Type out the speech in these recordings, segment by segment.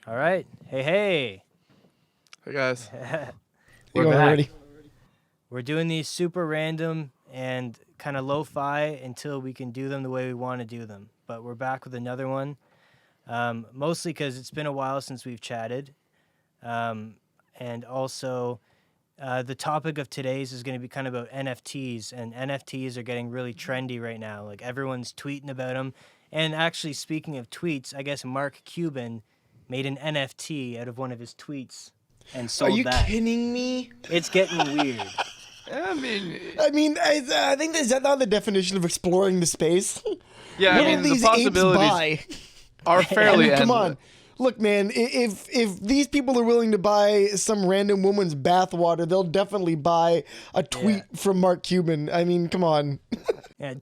All right. Hey. Hey guys. We're going back. already? We're doing these super random and kind of lo-fi until we can do them the way we want to do them. But we're back with another one, mostly because it's been a while since we've chatted. And also, the topic of today's is going to be kind of about NFTs. And NFTs are getting really trendy right now. Like, everyone's tweeting about them. And actually, speaking of tweets, I guess Mark Cuban made an NFT out of one of his tweets and sold Are you that. kidding me? It's getting weird. I mean, I think is that not the definition of exploring the space? yeah, What I will mean, the these apes possibilities buy? are fairly Come endless. on. Look, man, if these people are willing to buy some random woman's bathwater, they'll definitely buy a tweet from Mark Cuban. I mean, come on. Yeah,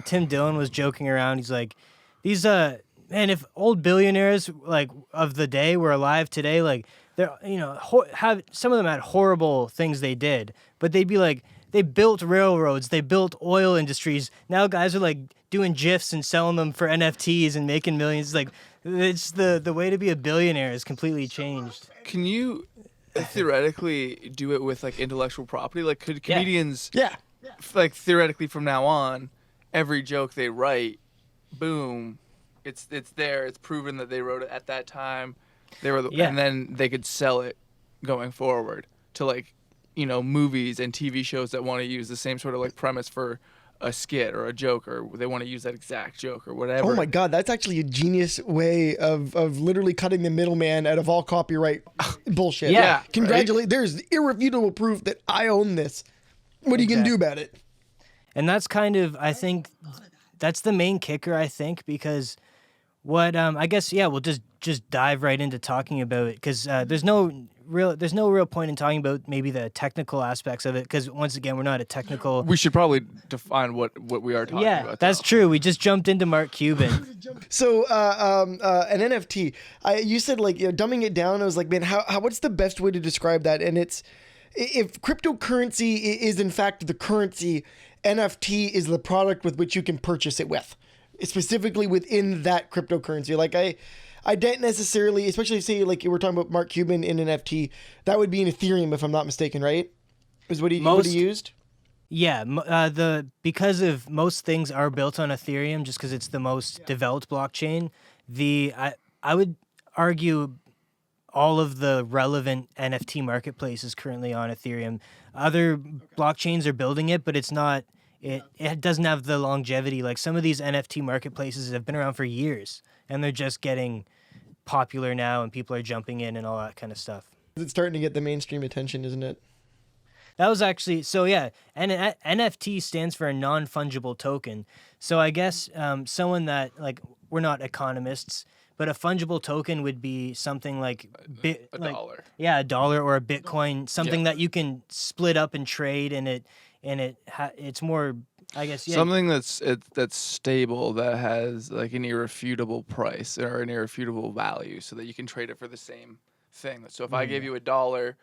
Tim Dillon was joking around. He's like, these man, if old billionaires like of the day were alive today, like they're have some of them had horrible things they did, but they'd be like, they built railroads, they built oil industries. Now guys are like doing GIFs and selling them for NFTs and making millions. Like, it's the way to be a billionaire has completely changed. Can you theoretically do it with like intellectual property? Like, could comedians, Yeah. like theoretically from now on, every joke they write, boom, it's there. It's proven that they wrote it at that time. They were, and then they could sell it going forward to like, movies and TV shows that want to use the same sort of like premise for a skit or a joke, or they want to use that exact joke or whatever. Oh my God, that's actually a genius way of literally cutting the middleman out of all copyright bullshit. Yeah. Congratulate. There's irrefutable proof that I own this. What are you going to do about it? And that's kind of, I think, that's the main kicker, I think, because what I guess, we'll just dive right into talking about it, because there's no real point in talking about maybe the technical aspects of it, because once again, we're not a technical. We should probably define what we are talking about. That's true. We just jumped into Mark Cuban. So an NFT, you said like dumbing it down. I was like, man, what's the best way to describe that? And it's, if cryptocurrency is in fact the currency, NFT is the product with which you can purchase it with, specifically within that cryptocurrency. Like I don't necessarily, especially say like you were talking about Mark Cuban in an NFT, that would be an Ethereum if I'm not mistaken, right? Is what he used? Yeah, because of most things are built on Ethereum, just because it's the most developed blockchain. I would argue all of the relevant NFT marketplaces currently on Ethereum. Other blockchains are building it, but it's not. It doesn't have the longevity. Like, some of these NFT marketplaces have been around for years, and they're just getting popular now, and people are jumping in and all that kind of stuff. It's starting to get the mainstream attention, isn't it? That was actually, so yeah, and NFT stands for a non-fungible token. So I guess someone that, like, we're not economists, but a fungible token would be something like a dollar. Yeah, a dollar or a Bitcoin, something that you can split up and trade, and it's more, I guess, something that's stable, that has like an irrefutable price or an irrefutable value, so that you can trade it for the same thing. So if I gave you $1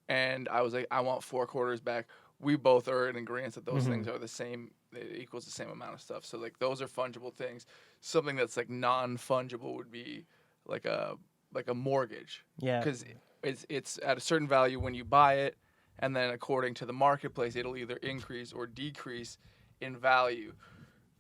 and I was like, I want 4 quarters back, we both are in agreement that those things are the same. It equals the same amount of stuff. So like, those are fungible things. Something that's like non-fungible would be like a mortgage. Yeah. Because it's at a certain value when you buy it, and then according to the marketplace, it'll either increase or decrease in value.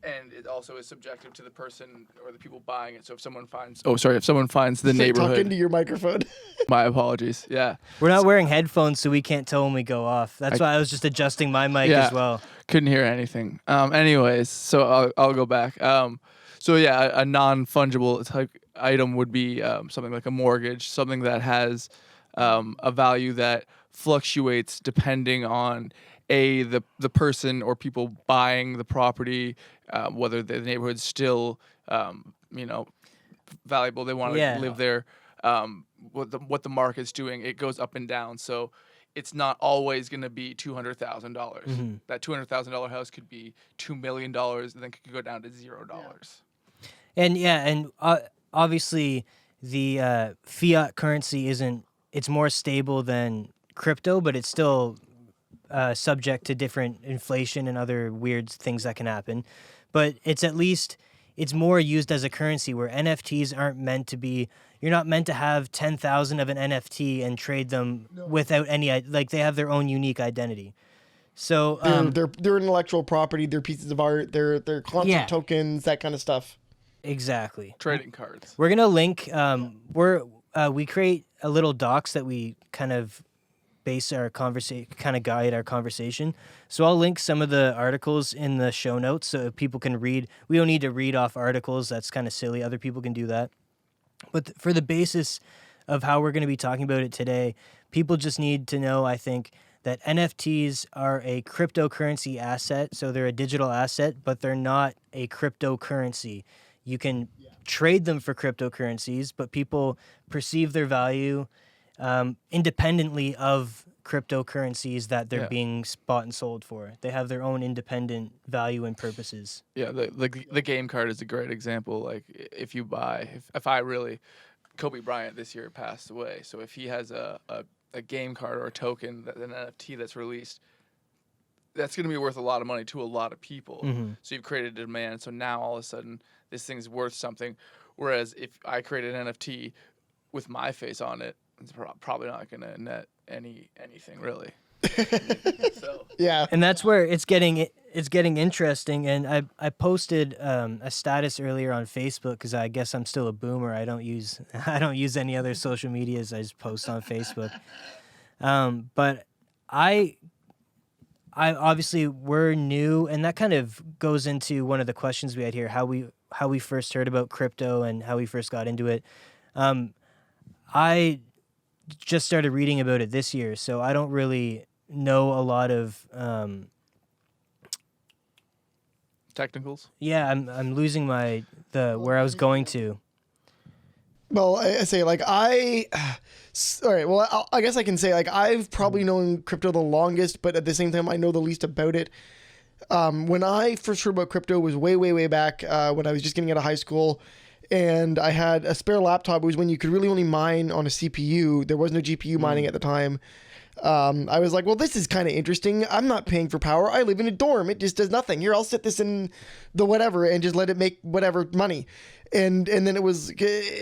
And it also is subjective to the person or the people buying it. So if someone finds the neighborhood. Talk into your microphone. My apologies. Yeah. We're not wearing headphones, so we can't tell when we go off. That's why I was just adjusting my mic as well. Couldn't hear anything. Anyways, so I'll go back. So yeah, a non-fungible type item would be something like a mortgage, something that has a value that fluctuates depending on the person or people buying the property, whether the neighborhood's still valuable, they want to live there, what the market's doing, it goes up and down. So it's not always going to be $200,000. That $200,000 house could be $2 million, and then could go down to $0. And obviously the fiat currency it's more stable than crypto, but it's still subject to different inflation and other weird things that can happen. But it's more used as a currency, where NFTs aren't meant to be, you're not meant to have 10,000 of an NFT and trade them without any, like they have their own unique identity. So their intellectual property, their pieces of art, their concept tokens, that kind of stuff. Exactly. Trading cards. We're gonna link. We create a little docs that we kind of base our conversation, kind of guide our conversation. So I'll link some of the articles in the show notes so people can read. We don't need to read off articles. That's kind of silly. Other people can do that. But for the basis of how we're going to be talking about it today, people just need to know, I think, that NFTs are a cryptocurrency asset. So they're a digital asset, but they're not a cryptocurrency. You can trade them for cryptocurrencies, but people perceive their value independently of cryptocurrencies that they're being bought and sold for. They have their own independent value and purposes. Yeah, the game card is a great example. Like if you buy, if I really, Kobe Bryant this year passed away. So if he has a game card or a token, an NFT that's released, that's going to be worth a lot of money to a lot of people. So you've created a demand. So now all of a sudden this thing's worth something. Whereas if I created an NFT with my face on it, it's probably not going to net anything really. So Yeah, and that's where it's getting interesting. And I posted a status earlier on Facebook because I guess I'm still a boomer. I don't use any other social medias. I just post on Facebook. But I obviously we're new, and that kind of goes into one of the questions we had here: how we first heard about crypto and how we first got into it. I just started reading about it this year, so I don't really know a lot of technicals. Yeah, I'm losing where I was going to. Well, I say like all right. Well, I guess I can say like I've probably known crypto the longest, but at the same time I know the least about it. When I first heard about crypto was way back when I was just getting out of high school. And I had a spare laptop. It was when you could really only mine on a CPU. There was no GPU mining at the time. I was like, well, this is kind of interesting. I'm not paying for power. I live in a dorm. It just does nothing. Here, I'll sit this in the whatever and just let it make whatever money. And then it was,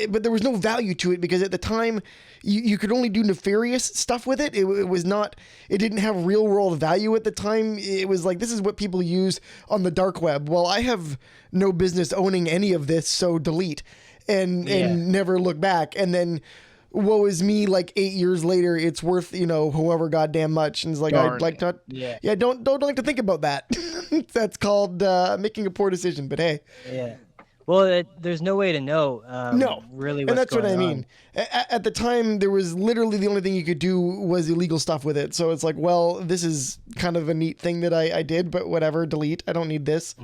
but there was no value to it because at the time you could only do nefarious stuff with it. It was not, it didn't have real world value at the time. It was like, this is what people use on the dark web. Well, I have no business owning any of this. So delete and never look back. And then woe is me, like 8 years later, it's worth, however goddamn much. And it's like, I'd like to, don't like to think about that. That's called making a poor decision, but hey. Yeah. Well, there's no way to know. Really, what's and that's going what I mean. At the time, there was literally the only thing you could do was illegal stuff with it. So it's like, well, this is kind of a neat thing that I did, but whatever, delete. I don't need this.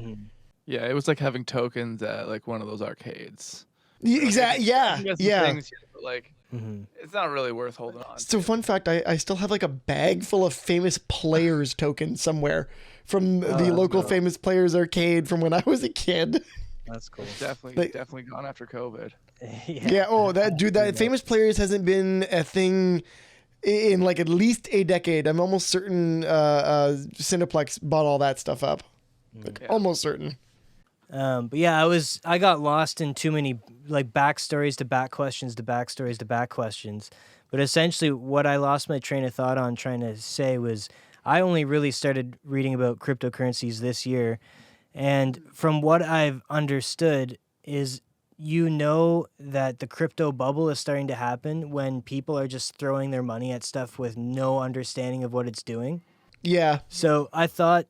Yeah, it was like having tokens at like one of those arcades. Exactly. Yeah. Things here, but like, it's not really worth holding on. So, fun fact: I still have like a bag full of famous players tokens somewhere from the local famous players arcade from when I was a kid. That's cool. Definitely gone after COVID. Yeah. Oh, that famous players hasn't been a thing in like at least a decade. I'm almost certain Cineplex bought all that stuff up. Almost certain. But yeah, I got lost in too many like backstories to back questions to backstories to back questions. But essentially what I lost my train of thought on trying to say was I only really started reading about cryptocurrencies this year. And from what I've understood is that the crypto bubble is starting to happen when people are just throwing their money at stuff with no understanding of what it's doing. Yeah. So I thought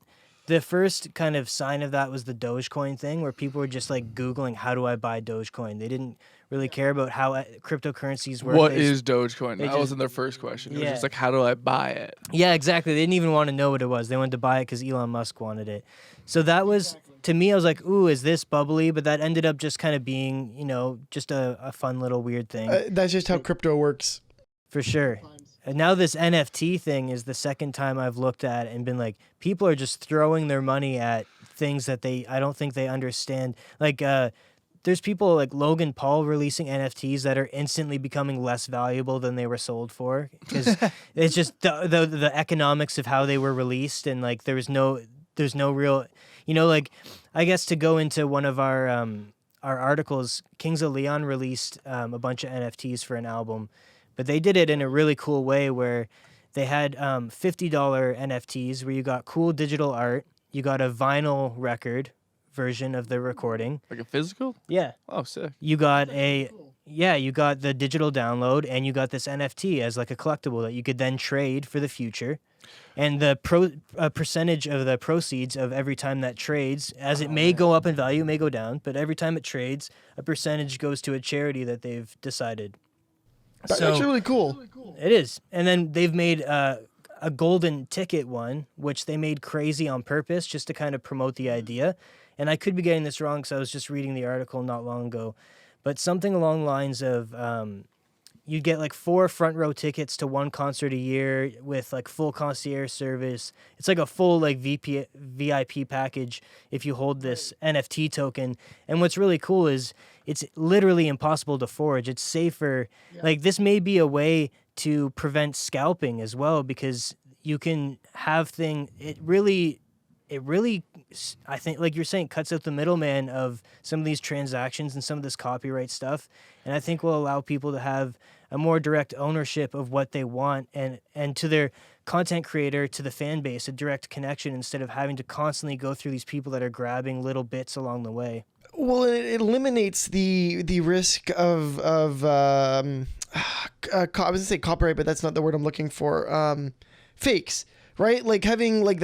the first kind of sign of that was the Dogecoin thing where people were just like Googling, how do I buy Dogecoin? They didn't really care about how cryptocurrencies work. What is Dogecoin? That wasn't their first question. It was just like, how do I buy it? Yeah, exactly. They didn't even want to know what it was. They wanted to buy it because Elon Musk wanted it. So that was, to me, I was like, ooh, is this bubbly? But that ended up just kind of being, just a fun little weird thing. That's just how crypto works. For sure. And now this NFT thing is the second time I've looked at it and been like, people are just throwing their money at things that I don't think they understand. Like, there's people like Logan Paul releasing NFTs that are instantly becoming less valuable than they were sold for because it's just the economics of how they were released, and like there's no real, like I guess to go into one of our our articles, Kings of Leon released a bunch of NFTs for an album, but they did it in a really cool way where they had $50 NFTs where you got cool digital art, you got a vinyl record version of the recording. Like a physical? Yeah. Oh, sick. You got you got the digital download, and you got this NFT as like a collectible that you could then trade for the future. And the percentage of the proceeds of every time that trades, as it may go up in value, may go down, but every time it trades, a percentage goes to a charity that they've decided. That's actually really cool. It is. And then they've made a golden ticket one, which they made crazy on purpose just to kind of promote the idea. And I could be getting this wrong because I was just reading the article not long ago, but something along the lines of you'd get like 4 front row tickets to one concert a year with like full concierge service. It's like a full like VIP package if you hold this NFT token. And what's really cool is it's literally impossible to forge. It's safer. Yeah. Like this may be a way to prevent scalping as well, because you can have it really, I think, like you're saying, cuts out the middleman of some of these transactions and some of this copyright stuff. And I think will allow people to have a more direct ownership of what they want, and to their content creator, to the fan base, a direct connection instead of having to constantly go through these people that are grabbing little bits along the way. Well, it eliminates the risk of I was gonna say copyright, but that's not the word I'm looking for. Fakes. Right? Like having like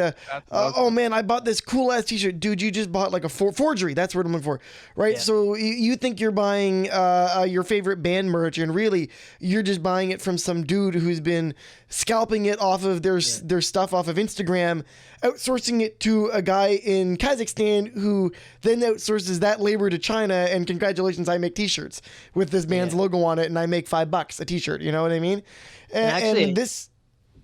oh man, I bought this cool ass t-shirt. Dude, you just bought like a forgery. That's what I'm looking for. Right? Yeah. So you think you're buying your favorite band merch, and really you're just buying it from some dude who's been scalping it off of their stuff off of Instagram, outsourcing it to a guy in Kazakhstan who then outsources that labor to China, and congratulations, I make t-shirts with this band's logo on it, and I make $5 a t-shirt. You know what I mean? And this...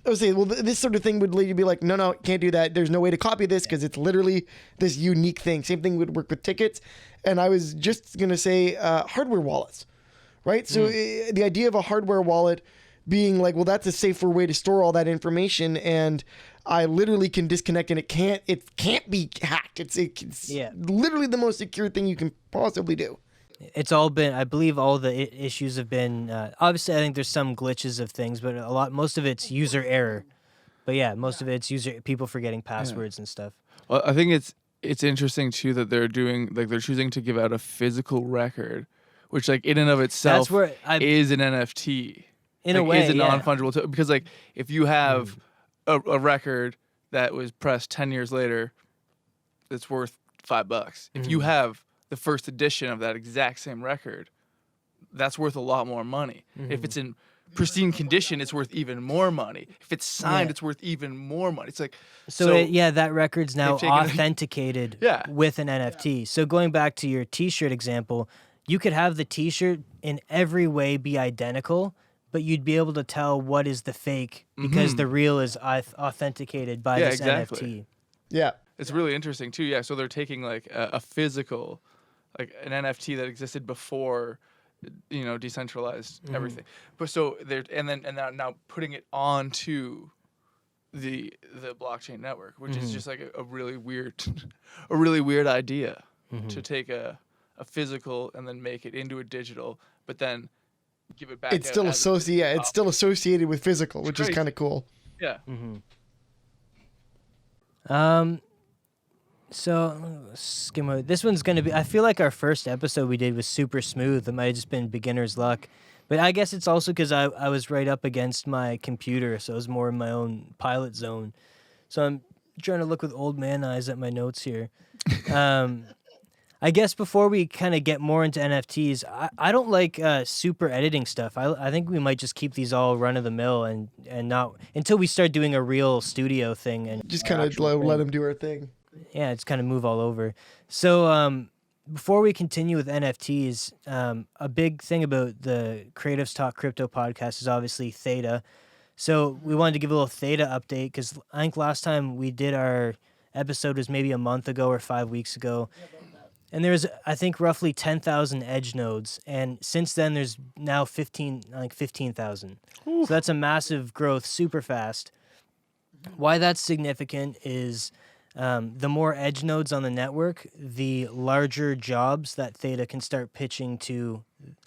I would say, well, this sort of thing would lead you to be like, no, can't do that. There's no way to copy this because it's literally this unique thing. Same thing would work with tickets. And I was just going to say hardware wallets, right? So the idea of a hardware wallet being like, well, that's a safer way to store all that information. And I literally can disconnect, and it can't be hacked. It's literally the most secure thing you can possibly do. It's all been, I believe all the issues have been, obviously I think there's some glitches of things, but most of it's user error. But yeah, most of it's people forgetting passwords and stuff. Well, I think it's interesting too that they're choosing to give out a physical record, which like in and of itself is an NFT. In a way, is a non-fungible token, because like if you have a record that was pressed 10 years later, it's worth $5. If you have the first edition of that exact same record, that's worth a lot more money. If it's in pristine condition, it's worth even more money. If it's signed, it's worth even more money. It's like that record's now authenticated with an NFT. So going back to your t-shirt example, you could have the t-shirt in every way be identical, but you'd be able to tell what is the fake because the real is authenticated by this NFT. Yeah. It's really interesting too. Yeah, so they're taking like a physical, like an NFT that existed before, decentralized everything. But so they're now putting it onto the blockchain network, which is just like a really weird, idea to take a physical and then make it into a digital, but then give it back. It's still associated. It's still associated with physical, which is kind of cool. Yeah. So, Skimmer, this one's going to be... I feel like our first episode we did was super smooth. It might have just been beginner's luck. But I guess it's also because I was right up against my computer, so I was more in my own pilot zone. So I'm trying to look with old man eyes at my notes here. I guess before we kind of get more into NFTs, I don't like super editing stuff. I think we might just keep these all run-of-the-mill and not... Until we start doing a real studio thing. And just kind of let them do our thing. Yeah, it's kind of move all over. So before we continue with NFTs, a big thing about the Creatives Talk Crypto podcast is obviously Theta. So we wanted to give a little Theta update because I think last time we did our episode was maybe a month ago or 5 weeks ago. And there's, I think, roughly 10,000 edge nodes. And since then, there's now 15,000. So that's a massive growth, super fast. Why that's significant is... the more edge nodes on the network, the larger jobs that Theta can start pitching to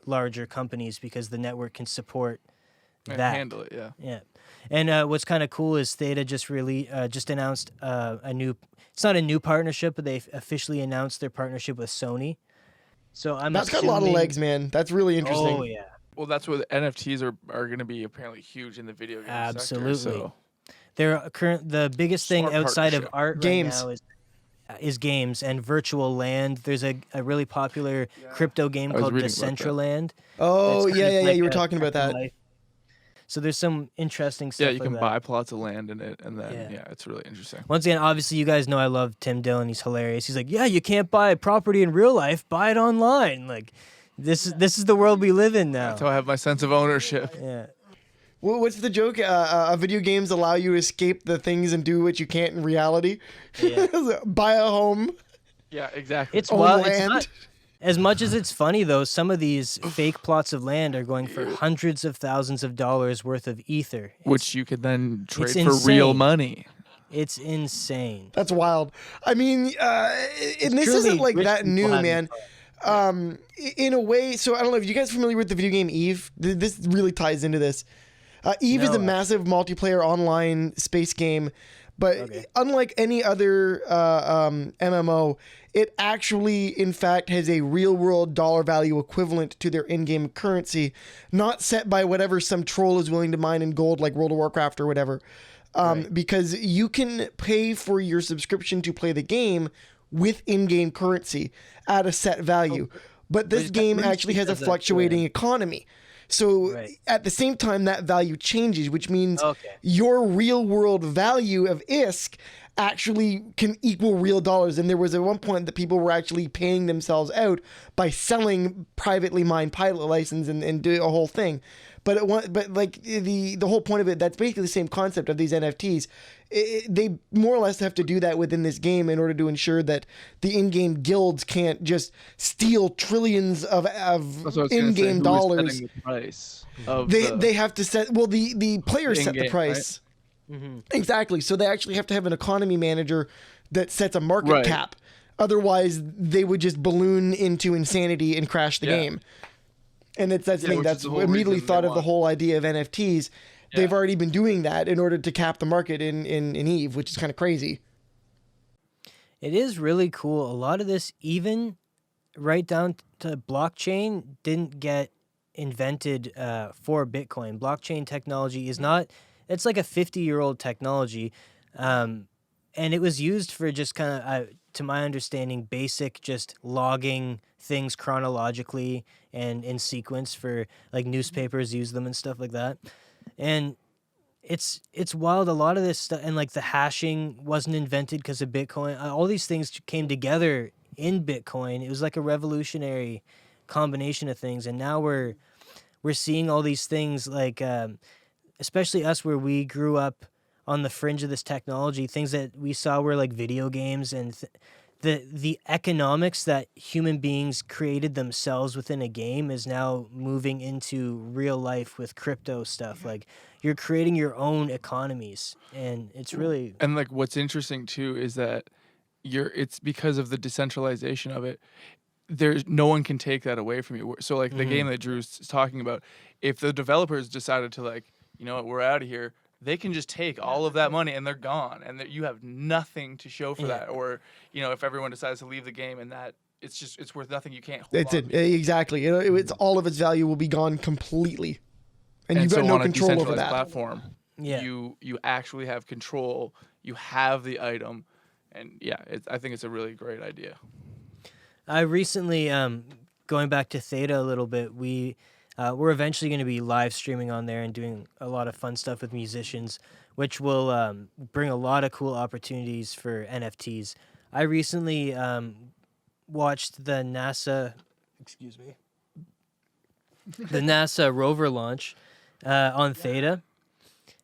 larger companies because the network can support And that. handle it, yeah. Yeah. And what's kind of cool is Theta just announced a new. It's not a new partnership, but they officially announced their partnership with Sony. So That's got a lot of legs, man. That's really interesting. Oh yeah, Well, that's where the NFTs are going to be apparently huge in the video game absolutely. sector. So They're the biggest thing Smart outside of partnership. art Games. right now is games and virtual land. There's a really popular crypto game I was called reading about that. Decentraland. Oh, It's yeah, kind of yeah. like You were a talking about Second that. Life. So there's some interesting stuff. yeah, you like can that. buy plots of land in it, and then Yeah. it's really interesting. Once again, obviously, you guys know I love Tim Dillon. He's hilarious. He's like, yeah, you can't buy property in real life. Buy it online. Like, this is the world we live in now. That's how I have my sense of ownership. Yeah. Well, what's the joke? Video games allow you to escape the things and do what you can't in reality. Yeah. Buy a home. Yeah, exactly. It's Own wild. It's land. not, as much as it's funny though, some of these fake plots of land are going for hundreds of thousands of dollars worth of ether. which you could then trade it's for real insane. money. It's insane. That's wild. I mean, and this truly isn't like rich that people new, having man. In a way, so I don't know if you guys are familiar with the video game Eve. This really ties into this. Eve is No, a massive multiplayer online space game, but Okay. unlike any other MMO, it actually, in fact, has a real-world dollar value equivalent to their in-game currency, not set by whatever some troll is willing to mine in gold, like World of Warcraft or whatever. Right. Because you can pay for your subscription to play the game with in-game currency at a set value. But this But game that actually has a does that too, fluctuating economy. So Right. at the same time, that value changes, which means Okay. your real world value of ISK actually can equal real dollars. And there was at one point that people were actually paying themselves out by selling privately mined pilot license and do a whole thing. But like the whole point of it, that's basically the same concept of these NFTs. They more or less have to do that within this game in order to ensure that the in-game guilds can't just steal trillions of That's what I was gonna say. in-game Who is dollars. setting the price of They have to set, well, the players set the in-game, price. Mm-hmm. Exactly. So they actually have to have an economy manager that sets a market Right. cap. Otherwise, they would just balloon into insanity and crash the Yeah. game. And that's the Yeah, thing. which is That's the whole immediately reason they thought of the want- whole idea of NFTs. They've Yeah. already been doing that in order to cap the market in Eve, which is kind of crazy. It is really cool. A lot of this, even right down to blockchain, didn't get invented for Bitcoin. Blockchain technology is not, it's like a 50-year-old technology. And it was used for just kind of, to my understanding, basic just logging things chronologically and in sequence for like newspapers use them and stuff like that. And it's wild. A lot of this stuff and like the hashing wasn't invented because of Bitcoin. All these things came together in Bitcoin. It was like a revolutionary combination of things. And now we're seeing all these things like, especially us where we grew up on the fringe of this technology, things that we saw were like video games and the economics that human beings created themselves within a game is now moving into real life with crypto stuff. Like you're creating your own economies, and it's really And like what's interesting too is that it's because of the decentralization of it. There's no one can take that away from you. So like the game that Drew's talking about, if the developers decided to like, you know what, we're out of here, they can just take all of that money and they're gone, and you have nothing to show for Yeah. that. Or you know, if everyone decides to leave the game and that it's worth nothing, you can't hold That's on it. to it. Exactly. You know, it's all of its value will be gone completely, and you've so got no on a control over decentralized that. platform, Yeah. you actually have control. You have the item, and yeah, I think it's a really great idea. I recently, going back to Theta a little bit, we're eventually going to be live streaming on there and doing a lot of fun stuff with musicians, which will bring a lot of cool opportunities for NFTs. I recently watched the NASA Rover launch on Theta.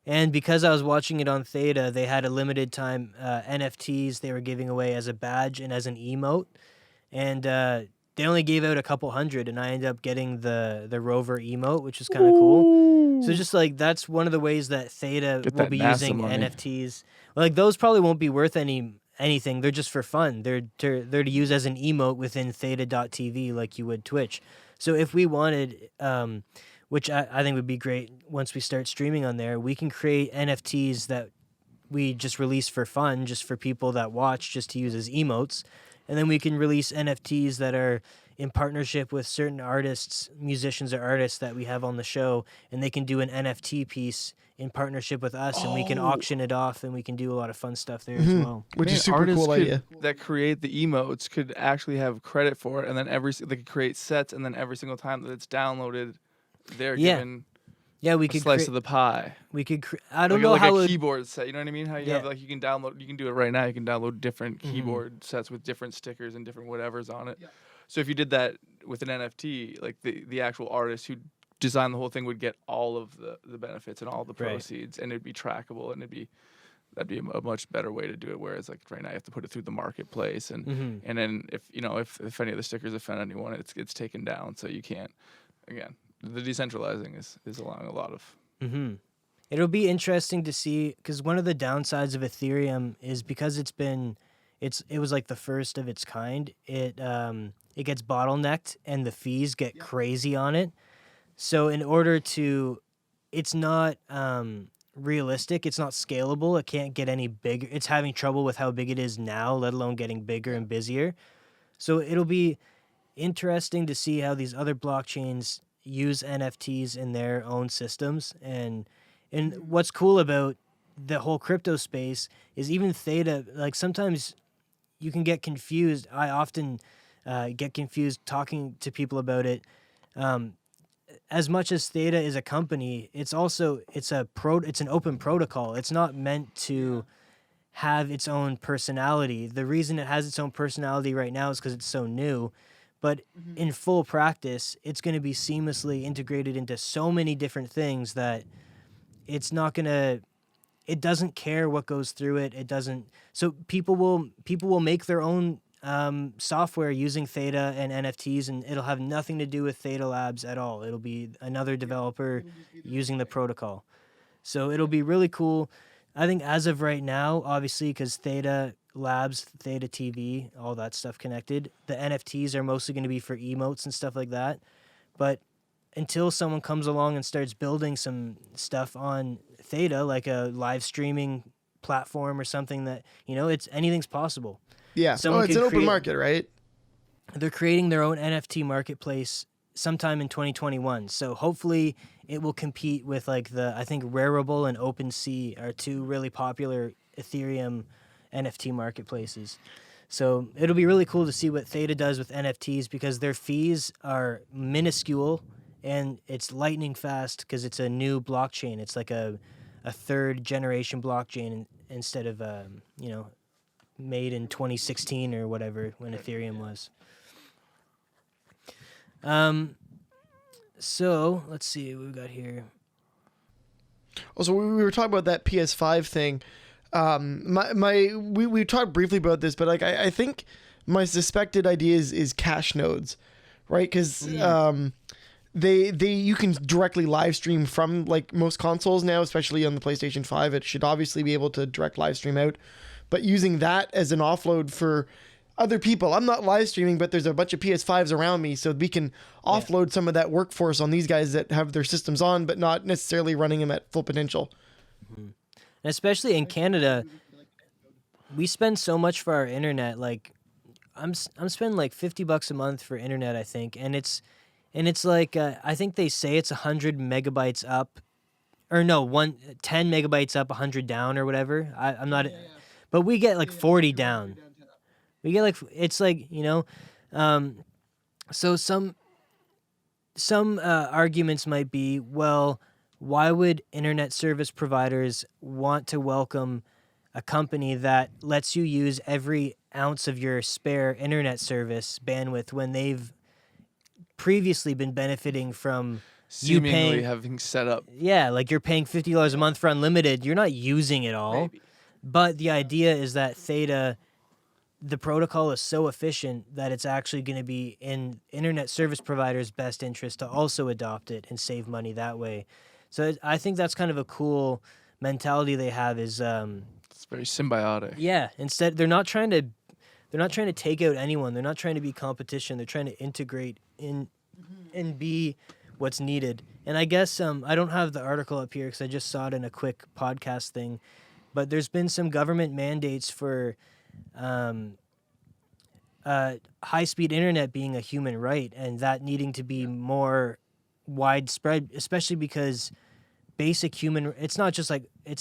And because I was watching it on Theta, they had a limited time NFTs they were giving away as a badge and as an emote. And they only gave out a couple hundred, and I ended up getting the Rover emote, which is kind of cool. So just like that's one of the ways that Theta Get will that be NASA using money. NFTs. Well, like those probably won't be worth any anything. They're just for fun. They're to use as an emote within Theta.tv like you would Twitch. So if we wanted, which I think would be great once we start streaming on there, we can create NFTs that we just release for fun, just for people that watch, just to use as emotes. And then we can release NFTs that are in partnership with certain artists, musicians or artists that we have on the show, and they can do an NFT piece in partnership with us, and we can auction it off, and we can do a lot of fun stuff there as well. Which Man, is super artists cool idea. that create the emotes could actually have credit for it, and then they could create sets, and then every single time that it's downloaded, they're given Yeah, we a could slice of the pie. We could. I don't know like how a it. keyboard set. You know what I mean? How you have like you can do it right now. You can download different keyboard sets with different stickers and different whatevers on it. Yeah. So if you did that with an NFT, like the actual artist who designed the whole thing would get all of the benefits and all the proceeds, and it'd be trackable, and that'd be a much better way to do it. Whereas like right now you have to put it through the marketplace, and then if any of the stickers offend anyone, it's taken down, so you can't. Again, the decentralizing is allowing a lot of. It'll be interesting to see, because one of the downsides of Ethereum is because it was like the first of its kind. It gets bottlenecked and the fees get crazy on it. So in order to, it's not realistic. It's not scalable. It can't get any bigger. It's having trouble with how big it is now, let alone getting bigger and busier. So it'll be interesting to see how these other blockchains use NFTs in their own systems. And what's cool about the whole crypto space is even Theta, like sometimes you can get confused. I often get confused talking to people about it. As much as Theta is a company, it's an open protocol. It's not meant to have its own personality. The reason it has its own personality right now is because it's so new. But in full practice, it's going to be seamlessly integrated into so many different things that it's not going to. It doesn't care what goes through it. It doesn't. So people will make their own software using Theta and NFTs, and it'll have nothing to do with Theta Labs at all. It'll be another developer using the protocol. So it'll be really cool. I think as of right now, obviously, because Theta Labs, Theta TV, all that stuff connected, the NFTs are mostly going to be for emotes and stuff like that. But until someone comes along and starts building some stuff on Theta, like a live streaming platform or something that, anything's possible. Yeah. It's an open market, right? They're creating their own NFT marketplace sometime in 2021. So hopefully it will compete with I think Rarible and OpenSea are two really popular Ethereum NFT marketplaces. So it'll be really cool to see what Theta does with NFTs, because their fees are minuscule and it's lightning fast because it's a new blockchain. It's like a third generation blockchain instead of made in 2016 or whatever when Ethereum was. So let's see what we've got here. Also, we were talking about that PS5 thing. We talked briefly about this, but I think my suspected idea is cache nodes, right? Because you can directly live stream from most consoles now, especially on the PlayStation 5. It should obviously be able to direct live stream out, but using that as an offload for other people. I'm not live streaming, but there's a bunch of PS5s around me, so we can offload some of that workforce on these guys that have their systems on, but not necessarily running them at full potential. And especially in Canada, we spend so much for our internet. Like, I'm spending like $50 a month for internet, I think, and it's like I think they say it's 100 megabytes up, or no, 10 megabytes up, 100 down, or whatever. I'm not, but we get like 40 down. We get so some arguments might be, well, why would internet service providers want to welcome a company that lets you use every ounce of your spare internet service bandwidth when they've previously been benefiting from seemingly having set up? Yeah, like you're paying $50 a month for unlimited. You're not using it all. Maybe. But the idea is that Theta, the protocol is so efficient that it's actually going to be in internet service providers' best interest to also adopt it and save money that way. So I think that's kind of a cool mentality they have, is It's very symbiotic. Yeah. Instead, they're not trying to take out anyone. They're not trying to be competition. They're trying to integrate in and be what's needed. And I guess I don't have the article up here because I just saw it in a quick podcast thing. But there's been some government mandates for high-speed internet being a human right, and that needing to be more widespread, especially because it's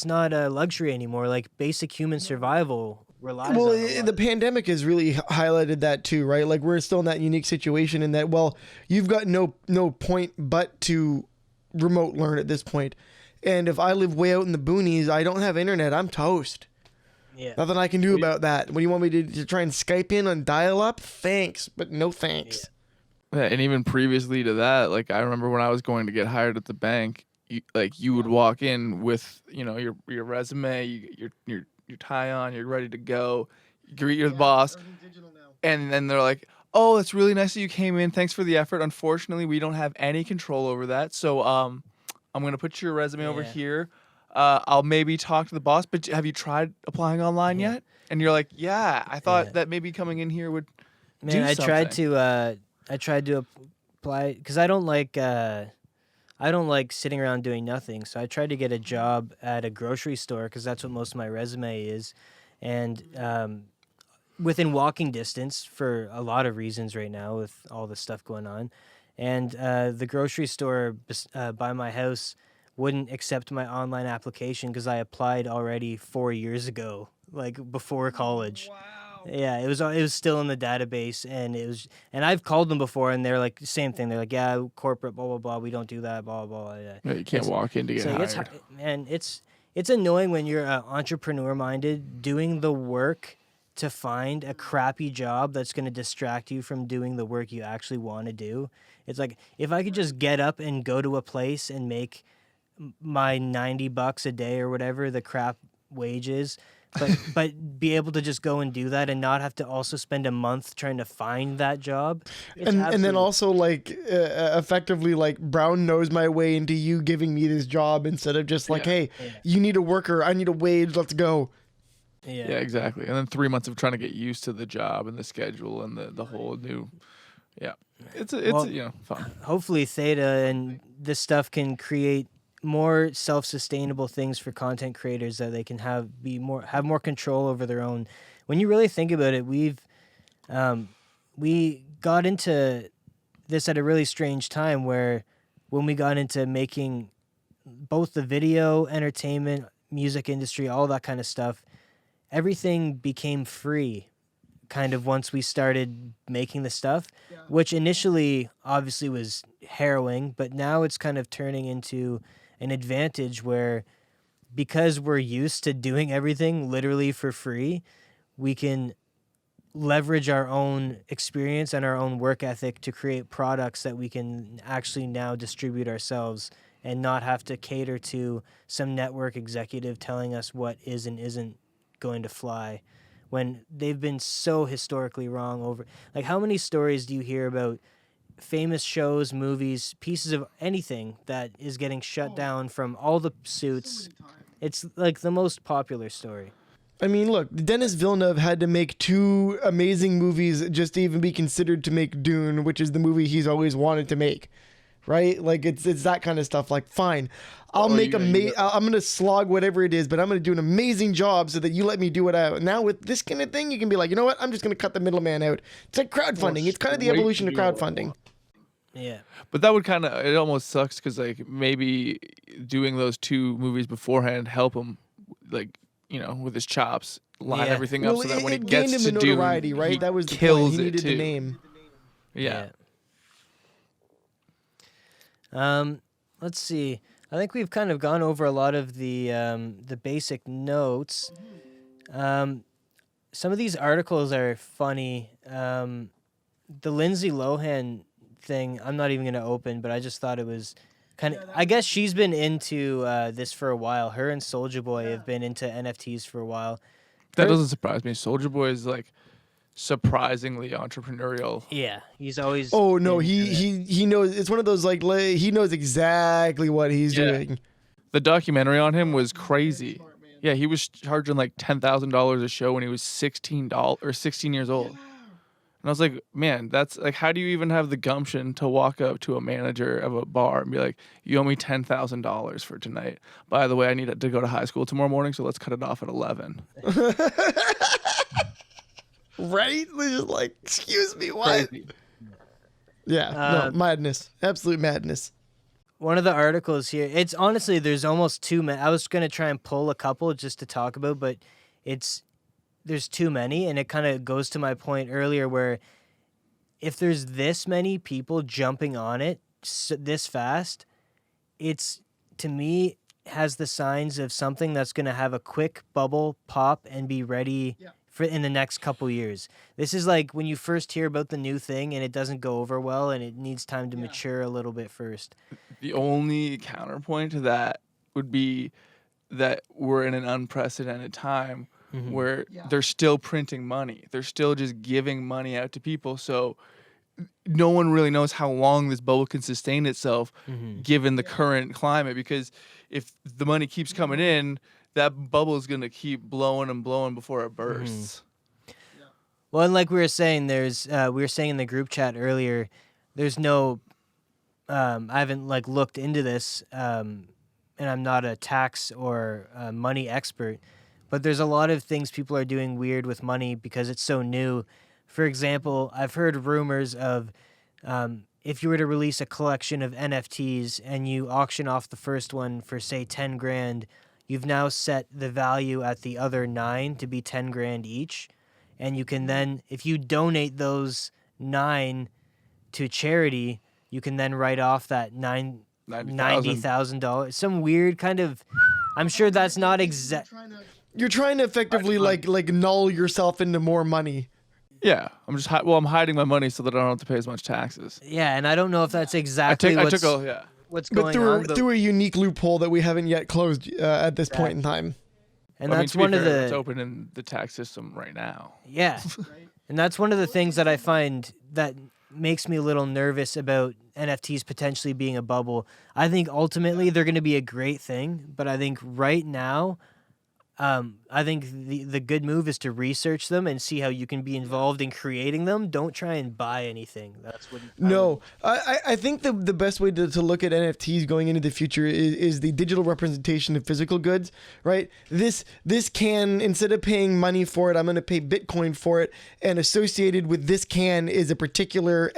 not a luxury anymore. Like basic human survival relies on it. The pandemic has really highlighted that too, right? Like we're still in that unique situation in that, well, you've got no point but to remote learn at this point. And if I live way out in the boonies, I don't have internet, I'm toast. Yeah. Nothing I can do about that. What do you want me to try and Skype in on dial-up? Thanks, but no thanks. Yeah, and even previously to that, like I remember when I was going to get hired at the bank, you would walk in with your resume, your tie on, you're ready to go, you greet your boss, and then they're like, "Oh, it's really nice that you came in. Thanks for the effort. Unfortunately, we don't have any control over that, so I'm gonna put your resume over here. I'll maybe talk to the boss, but have you tried applying online yet?" And you're like, "Yeah, I thought that maybe coming in here would do something." I tried to apply because I don't like sitting around doing nothing. So I tried to get a job at a grocery store because that's what most of my resume is, and within walking distance for a lot of reasons right now with all the stuff going on, and the grocery store by my house wouldn't accept my online application because I applied already 4 years ago, like before college. Wow. Yeah, it was still in the database, and I've called them before, and they're like same thing. They're like, "Yeah, corporate, blah blah blah. We don't do that, blah blah blah." Yeah, you can't walk in to get hired. It's annoying when you're entrepreneur minded, doing the work to find a crappy job that's going to distract you from doing the work you actually want to do. It's like if I could just get up and go to a place and make my $90 a day or whatever the crap wages, but be able to just go and do that and not have to also spend a month trying to find that job. And then also like effectively like brown nose my way into you giving me this job instead of just like, hey, you need a worker, I need a wage, let's go. Yeah, exactly. And then 3 months of trying to get used to the job and the schedule and the whole new, it's fun. Hopefully Theta and this stuff can create more self-sustainable things for content creators that they can have more control over their own. When you really think about it, we got into this at a really strange time where when we got into making both the video, entertainment, music industry, all that kind of stuff, everything became free kind of once we started making the stuff, which initially obviously was harrowing, but now it's kind of turning into an advantage where because we're used to doing everything literally for free, we can leverage our own experience and our own work ethic to create products that we can actually now distribute ourselves and not have to cater to some network executive telling us what is and isn't going to fly when they've been so historically wrong over. Like, how many stories do you hear about famous shows, movies, pieces of anything that is getting shut down from all the suits? It's like the most popular story. I mean, look, Denis Villeneuve had to make 2 amazing movies just to even be considered to make Dune, which is the movie he's always wanted to make, right? Like it's that kind of stuff. Like, fine, I'm gonna slog whatever it is, but I'm gonna do an amazing job so that you let me do what I. Now with this kind of thing, you can be like, you know what? I'm just gonna cut the middleman out. It's like crowdfunding. It's kind of the evolution of crowdfunding. Yeah. But that would it almost sucks because like maybe doing those 2 movies beforehand help him, like, with his chops, line everything up so that when he gets to do notoriety, right? That was the kills point. He needed too. the name. Yeah. Let's see. I think we've kind of gone over a lot of the basic notes. Some of these articles are funny. The Lindsay Lohan thing, I'm not even going to open, but I just thought it was kind of. I guess she's been into this for a while. Her and Soulja Boi have been into NFTs for a while. That doesn't surprise me. Soulja Boi is like surprisingly entrepreneurial. Yeah, he's always. Oh no, he knows. It's one of those like he knows exactly what he's doing. The documentary on him was crazy. Yeah, he was charging like $10,000 a show when he was $16 years old. And I was like, man, that's like, how do you even have the gumption to walk up to a manager of a bar and be like, you owe me $10,000 for tonight. By the way, I need to go to high school tomorrow morning, so let's cut it off at 11. Right? They're just like, excuse me, what? Crazy. Yeah, no, madness. Absolute madness. One of the articles here, it's honestly, there's almost too many. I was going to try and pull a couple just to talk about, but there's too many. And it kind of goes to my point earlier where if there's this many people jumping on it this fast, it's, to me, has the signs of something that's going to have a quick bubble pop and be ready for in the next couple years. This is like when you first hear about the new thing and it doesn't go over well and it needs time to mature a little bit first. The only counterpoint to that would be that we're in an unprecedented time where they're still printing money. They're still just giving money out to people. So no one really knows how long this bubble can sustain itself given the current climate, because if the money keeps coming in, that bubble is going to keep blowing and blowing before it bursts. Well, and like we were saying, we were saying in the group chat earlier, there's no, I haven't like looked into this, and I'm not a tax or money expert, but there's a lot of things people are doing weird with money because it's so new. For example, I've heard rumors of if you were to release a collection of NFTs and you auction off the first one for say 10 grand, you've now set the value at the other 9 to be 10 grand each. And you can then, if you donate those 9 to charity, you can then write off that $90,000. Some weird kind of, I'm sure that's not exact. You're trying to effectively like null yourself into more money. Yeah, I'm hiding my money so that I don't have to pay as much taxes. Yeah, and I don't know if that's exactly what's going on. But through a unique loophole that we haven't yet closed at this point in time. And that's one of the... It's open in the tax system right now. Yeah, and that's one of the things that I find that makes me a little nervous about NFTs potentially being a bubble. I think ultimately they're going to be a great thing, but I think right now... I think the good move is to research them and see how you can be involved in creating them. Don't try and buy anything. That's what. I think the best way to look at NFTs going into the future is the digital representation of physical goods, right? This can, instead of paying money for it, I'm going to pay Bitcoin for it, and associated with this can is a particular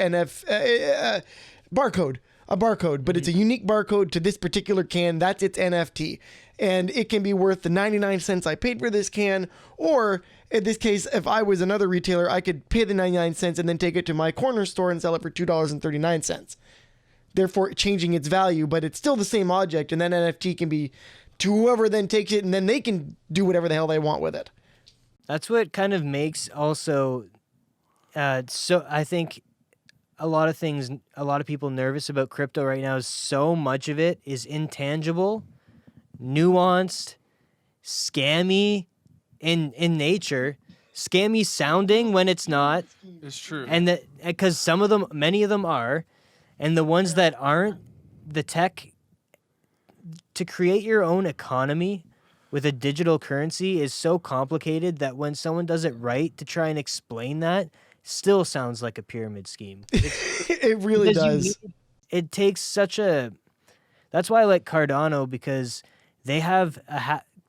barcode. A barcode, but it's a unique barcode to this particular can. That's its NFT. And it can be worth the 99 cents I paid for this can, or in this case, if I was another retailer, I could pay the 99 cents and then take it to my corner store and sell it for $2.39. Therefore, changing its value, but it's still the same object, and then NFT can be to whoever then takes it, and then they can do whatever the hell they want with it. That's what kind of makes also, so I think a lot of people nervous about crypto right now is so much of it is intangible, nuanced, scammy in nature, scammy sounding when it's not. It's true. And that because many of them are, and the ones that aren't, the tech to create your own economy with a digital currency is so complicated that when someone does it right to try and explain that, still sounds like a pyramid scheme. It really does. It takes such a... That's why I like Cardano, because they have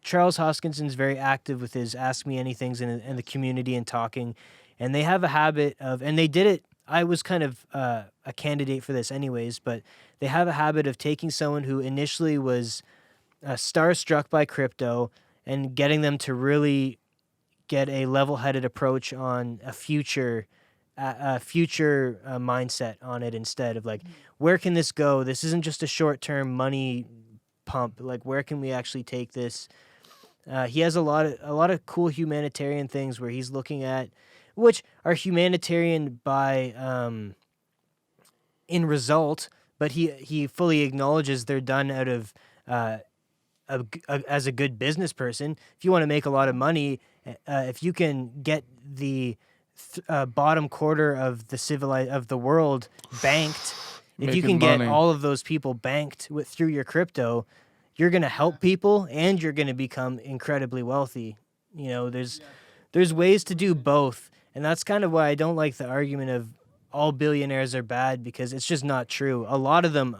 Charles Hoskinson's very active with his Ask Me Anythings in the community and talking, and they have a habit of... And they did it... I was kind of a candidate for this anyways, but they have a habit of taking someone who initially was starstruck by crypto and getting them to really get a level-headed approach on a future mindset on it, instead of like, where can this go? This isn't just a short-term money pump. Like, where can we actually take this? He has a lot of cool humanitarian things where he's looking at, which are humanitarian by in result, but he fully acknowledges they're done out of as a good business person. If you want to make a lot of money, if you can get the bottom quarter of the world banked, if you can get all of those people banked through your crypto, you're going to help people and you're going to become incredibly wealthy. You know, there's ways to do both. And that's kind of why I don't like the argument of all billionaires are bad, because it's just not true. A lot of them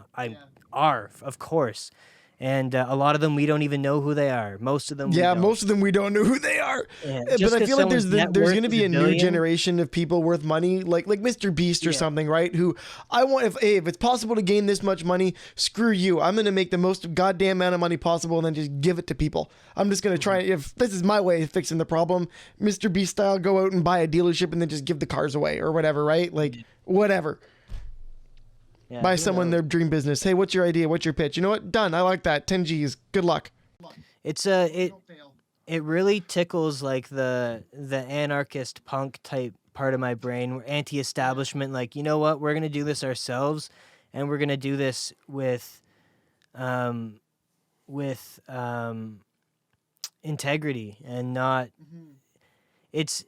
are, of course. And a lot of them, we don't even know who they are. Most of them, Yeah, we don't. most of them we don't know who they are. Yeah, But just I 'cause feel like there's someone's net there's worth going to is be a a new billion. generation of people worth money, like Mr. Beast or something, right? Who I want if it's possible to gain this much money, screw you. I'm going to make the most goddamn amount of money possible and then just give it to people. I'm just going to try, if this is my way of fixing the problem, Mr. Beast style, go out and buy a dealership and then just give the cars away or whatever, right? Like whatever. Yeah, Buy who someone knows? their dream business. Hey, what's your idea? What's your pitch? You know what? Done. I like that. 10 G's. Good luck. It's it really tickles like the anarchist punk type part of my brain, where anti-establishment, like, you know what, we're gonna do this ourselves, and we're gonna do this with integrity and not. It's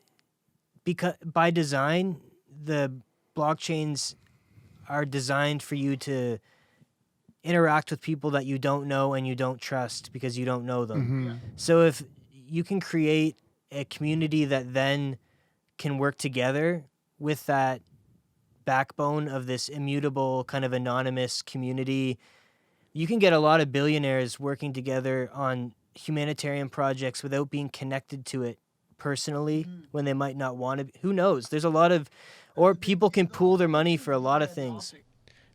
because by design the blockchains are designed for you to interact with people that you don't know and you don't trust because you don't know them. So if you can create a community that then can work together with that backbone of this immutable kind of anonymous community, you can get a lot of billionaires working together on humanitarian projects without being connected to it personally when they might not want to. Who knows? There's a lot of, or people can pool their money for a lot of things.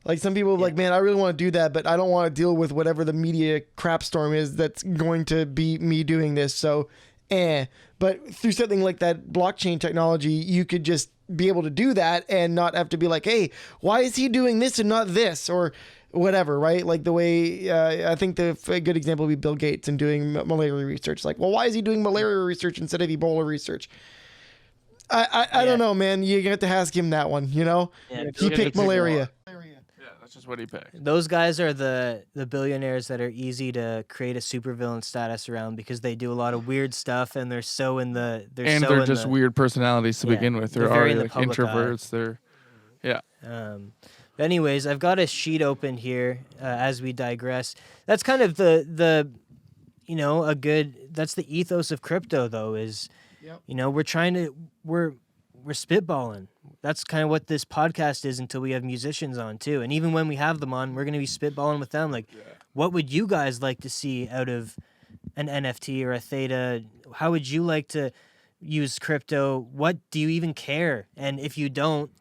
Like some people are like, man, I really want to do that, but I don't want to deal with whatever the media crap storm is that's going to be me doing this. So, But through something like that blockchain technology, you could just be able to do that and not have to be like, hey, why is he doing this and not this or whatever, right? Like the way I think a good example would be Bill Gates and doing malaria research. Like, well, why is he doing malaria research instead of Ebola research? I don't know, man. You have to ask him that one, you know? Yeah, He picked malaria. That's just what he picked. Those guys are the billionaires that are easy to create a supervillain status around because they do a lot of weird stuff and they're so in the They're just weird personalities to begin with. They're very already in the like public eye. introverts. But anyways, I've got a sheet open here as we digress. That's kind of the that's the ethos of crypto though, is we're spitballing. That's kind of what this podcast is until we have musicians on too. And even when we have them on, we're going to be spitballing with them. Like, what would you guys like to see out of an NFT or a Theta? How would you like to use crypto? What do you even care? And if you don't,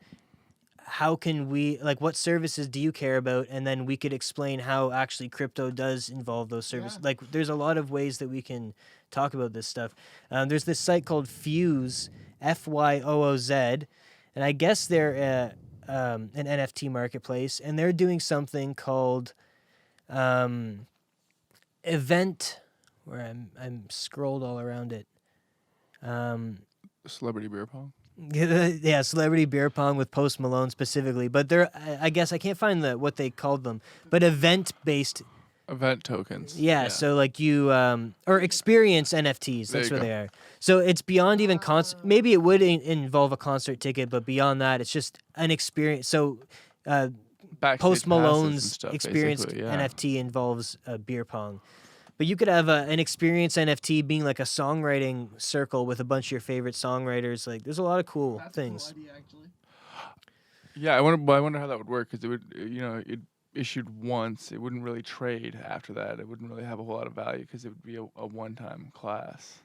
how can we, like, what services do you care about? And then we could explain how actually crypto does involve those services. Like, there's a lot of ways that we can talk about this stuff. There's this site called FYOOZ, FYOOZ, and I guess they're an NFT marketplace, and they're doing something called event, where I'm scrolled all around it. Celebrity beer pong. Yeah, celebrity beer pong with Post Malone specifically, but they're, I guess I can't find what they called them, but event-based. Event tokens. Yeah, so like you or experience NFTs. That's what they are. So it's beyond even concert. Maybe it would involve a concert ticket, but beyond that, it's just an experience. So Backstage Post Malone's passes and stuff, experience basically, yeah. NFT involves beer pong. But you could have an experience NFT being like a songwriting circle with a bunch of your favorite songwriters. Like, there's a lot of cool things. A cool idea, actually. Yeah, I wonder how that would work, because it would, it issued once, it wouldn't really trade after that. It wouldn't really have a whole lot of value because it would be a one-time class.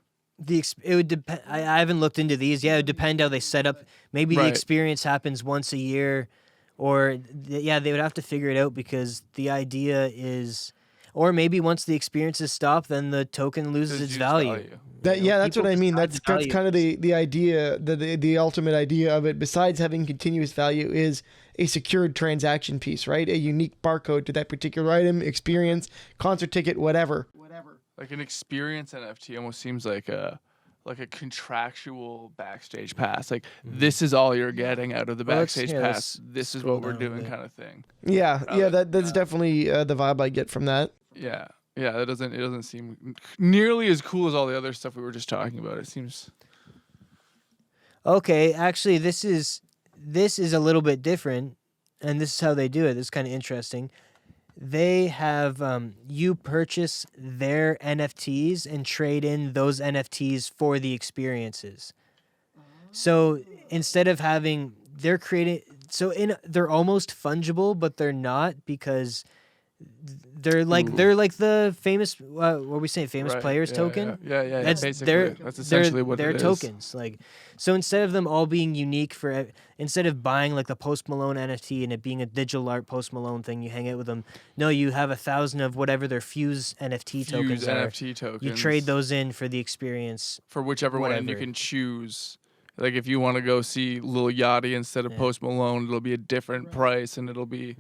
It would depend. I haven't looked into these. Yeah, it would depend how they set up. Maybe the experience happens once a year, or they would have to figure it out, because the idea is, or maybe once the experiences stop, then the token loses its value. That's what I mean. That's value. kind of the idea, the ultimate idea of it, besides having continuous value, is a secured transaction piece, right? A unique barcode to that particular item, experience, concert ticket, whatever. Like an experience NFT almost seems like a contractual backstage pass. Like, this is all you're getting out of the backstage pass. This is what we're doing, kind of thing. That's definitely the vibe I get from that. Yeah, it doesn't seem nearly as cool as all the other stuff we were just talking about. It seems. Okay, actually, this is a little bit different, and this is how they do it. This is kind of interesting. they have you purchase their NFTs and trade in those NFTs for the experiences. So instead of having, they're creating, they're almost fungible, but they're not, because they're like the famous what were we saying, famous Right, players yeah, token. Yeah. That's Basically, that's essentially what they're it is. tokens. Like, so instead of them all being unique instead of buying like the Post Malone NFT and it being a digital art Post Malone thing, you hang out with them. No, you have 1,000 of whatever their FYOOZ NFT tokens are. NFT tokens. You trade those in for the experience. For whichever one you whatever. can choose. Like if you want to go see Lil Yachty instead of Post Malone, it'll be a different price, and it'll be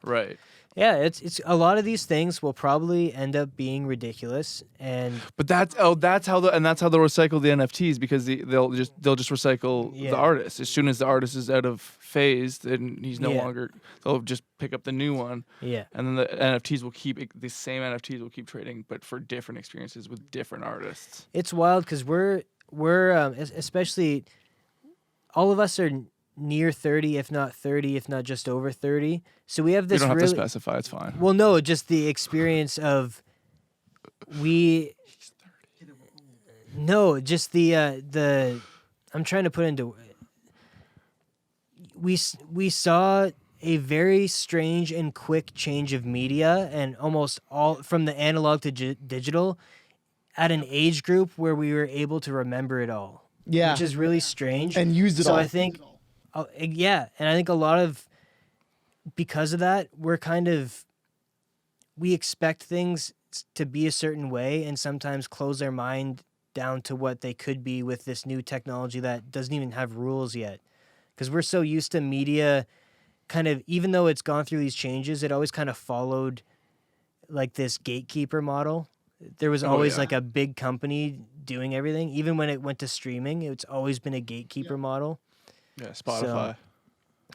right. Yeah, it's a lot of these things will probably end up being ridiculous, But that's how they'll recycle the NFTs, because they'll just recycle the artist. As soon as the artist is out of phase, then he's no longer. They'll just pick up the new one. Yeah. And then the NFTs will keep the same NFTs will keep trading, but for different experiences with different artists. It's wild because we're especially all of us are near 30, if not 30, if not just over 30. So we have this. You don't have really, to specify. It's fine. Well, no, just the experience of just the I'm trying to put into. We saw a very strange and quick change of media, and almost all from the analog to digital, at an age group where we were able to remember it all. Yeah. Which is really strange. And used it all. So I think, and I think a lot of, because of that, we expect things to be a certain way and sometimes close our mind down to what they could be with this new technology that doesn't even have rules yet. Because we're so used to media kind of, even though it's gone through these changes, it always kind of followed like this gatekeeper model. There was always like a big company doing everything. Even when it went to streaming, it's always been a gatekeeper model. Yeah, Spotify. So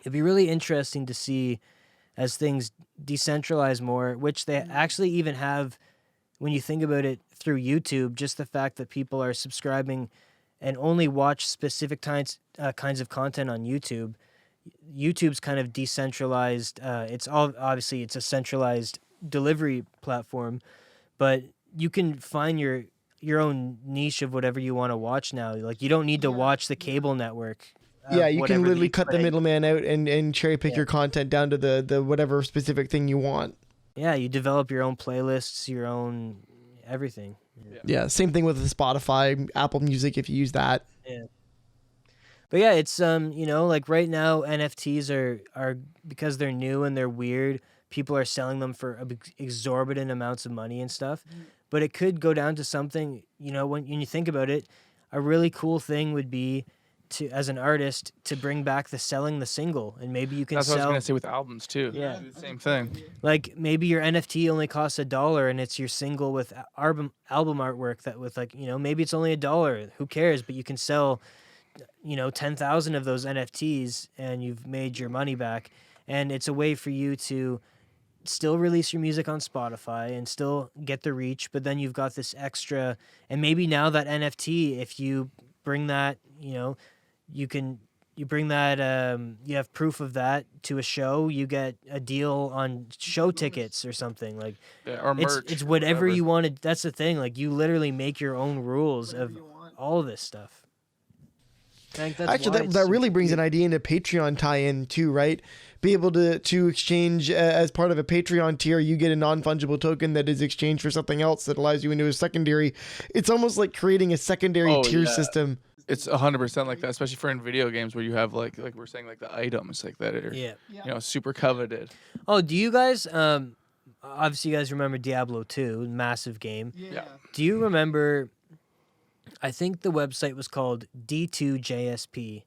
it'd be really interesting to see as things decentralize more, which they actually even have, when you think about it through YouTube, just the fact that people are subscribing and only watch specific kinds of content on YouTube. YouTube's kind of decentralized. It's obviously a centralized delivery platform, but you can find your own niche of whatever you want to watch now. Like, you don't need to watch the cable network. Yeah, you can literally cut the middleman out and cherry pick your content down to the whatever specific thing you want. Yeah, you develop your own playlists, your own everything. Yeah, same thing with the Spotify, Apple Music if you use that. Yeah. But yeah, it's like right now NFTs are because they're new and they're weird, people are selling them for exorbitant amounts of money and stuff. But it could go down to something, when you think about it, a really cool thing would be to, as an artist, to bring back selling the single, and maybe you can That's sell. what I was gonna say with albums too. Yeah. Do the same thing. Like maybe your NFT only costs $1 and it's your single with album artwork that with maybe it's only $1. Who cares? But you can sell 10,000 of those NFTs and you've made your money back. And it's a way for you to still release your music on Spotify and still get the reach, but then you've got this extra, and maybe now that NFT, if you bring that, you have proof of that to a show, you get a deal on show tickets or something, like or merch. It's whatever you wanted. That's the thing. Like, you literally make your own rules of all of this stuff. Actually, that really brings an idea into Patreon tie-in too, right? Be able to exchange as part of a Patreon tier, you get a non-fungible token that is exchanged for something else that allows you into a secondary. It's almost like creating a secondary tier system. It's 100% like that, especially for in video games where you have like we're saying, like the items like that are super coveted. Oh, do you guys obviously you guys remember Diablo 2, massive game. Yeah. Do you remember, I think the website was called D2JSP,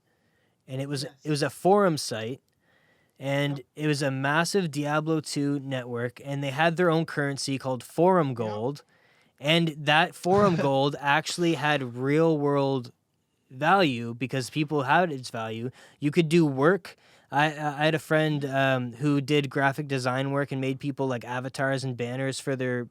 and it was a forum site, and it was a massive Diablo 2 network, and they had their own currency called Forum Gold, and that Forum Gold actually had real world value because people had its value. You could do work. I had a friend who did graphic design work and made people like avatars and banners for their